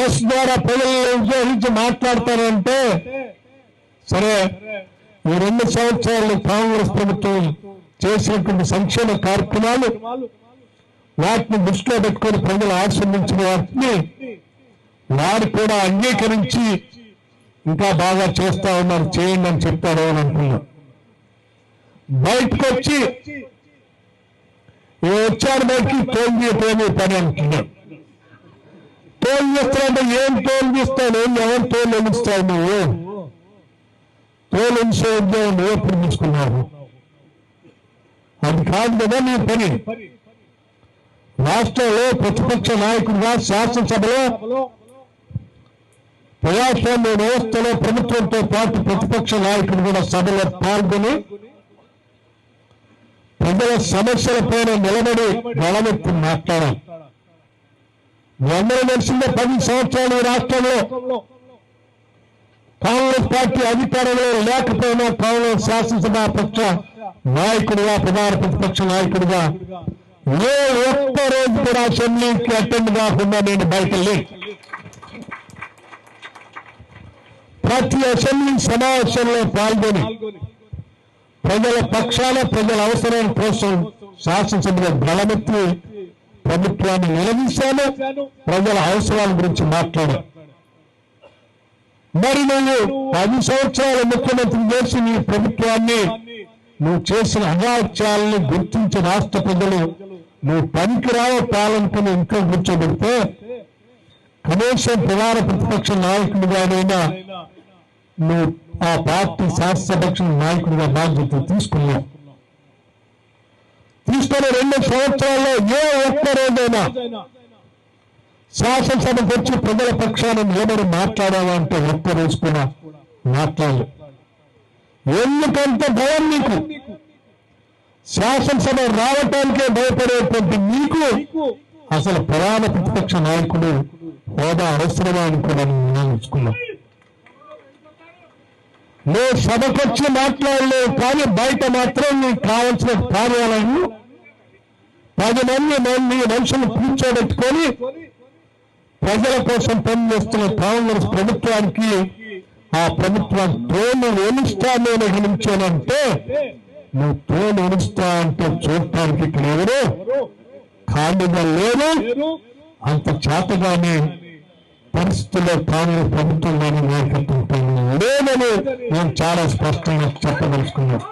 Press ద్వారా ప్రజలను ఉద్యోగించి మాట్లాడతారంటే సరే, ఈ 2 సంవత్సరాలు కాంగ్రెస్ ప్రభుత్వం చేసినటువంటి సంక్షేమ కార్యక్రమాలు వాటిని దృష్టిలో పెట్టుకొని ప్రజలు ఆస్వాదించిన వాటిని వారు కూడా అంగీకరించి ఇంకా బాగా చేస్తా ఉన్నారు, చేయండి అని చెప్తారు అని అనుకున్నాం. బయటకు వచ్చి వచ్చారు, బయటికి తోలు పని అంటున్నాడు. తోలు చేస్తాడంటే ఏం తోలు తీస్తాడు, ఎవరు తోలు ఎలుస్తావు నువ్వు? తోలు ఎంచే ఉద్యోగం నువ్వు ఎప్పుడు తీసుకున్నావు? అది కాదు కదా నీ పని. రాష్ట్రంలో ప్రతిపక్ష నాయకుడిగా శాసనసభలో ప్రజాస్వామ్య వ్యవస్థలో ప్రభుత్వంతో పాటు ప్రతిపక్ష నాయకుడు కూడా సభలో పాల్గొని ప్రజల సమస్యలపైన నిలబడి గళమెత్తి మాట్లాడాలి. అందరూ తెలిసిందే 10 సంవత్సరాలు ఈ రాష్ట్రంలో కాంగ్రెస్ పార్టీ అధికారంలో లేకపోయినా కాంగ్రెస్ శాసనసభాపక్ష నాయకుడిగా, ప్రధాన ప్రతిపక్ష నాయకుడిగా ఏ ఒక్క రోజు కూడా అసెంబ్లీకి అటెండ్ కాకుండా నేను బయటకెళ్ళి ప్రతి అసెంబ్లీ సమావేశంలో పాల్గొని ప్రజల పక్షాన ప్రజల అవసరాల కోసం శాసనసభలో గళమెత్తి ప్రభుత్వాన్ని నిలదీశాను, ప్రజల అవసరాల గురించి మాట్లాడాను. మరి నువ్వు 10 సంవత్సరాల ముఖ్యమంత్రి చేసి నీ ప్రభుత్వాన్ని నువ్వు చేసిన అఘాత్యాలను గుర్తించిన రాష్ట్ర ప్రజలు నువ్వు పనికిరావ పాలనుకుని ఇంట్లో కూర్చోబెడితే కనీసం ప్రధాన ప్రతిపక్ష నాయకుడిగానైనా నువ్వు ఆ పార్టీ శాసనసభ నాయకుడిగా బాధ్యత తీసుకున్నావు. తీసుకున్న 2 సంవత్సరాల్లో ఏ ఒక్క రోజైనా శాసనసభకు వచ్చి ప్రజల పక్షాన్ని నిలబడి మాట్లాడావా అంటే ఒక్క రోజు కూడా మాట్లాడలేదు. ఎందుకంత భయం నీకు? శాసనసభ రావటానికే భయపడేటువంటి నీకు అసలు ప్రధాన ప్రతిపక్ష నాయకుడు హోదా అవసరమా అని కూడా నిర్ణయించుకున్నావు. నువ్వు సభకొచ్చి మాట్లాడలేవు, కానీ బయట మాత్రం నీకు కావలసిన కార్యాలయం 10 మంది మనుషులు కూర్చోబెట్టుకొని ప్రజల కోసం పనిచేస్తున్న కాంగ్రెస్ ప్రభుత్వానికి ఆ ప్రభుత్వం తోలు ఎలుస్తా నేను గెలిచానంటే నువ్వు తోలు ఎలుస్తా అంటే చూడటానికి ఇక్కడ ఎవరు ఖాళీగా లేరు. అంత చేతగానే పరిస్థితుల్లో కాంగ్రెస్ ప్రభుత్వంలోని నాయకత్వం లేదని నేను చాలా స్పష్టంగా చెప్పదలుచుకున్నాను.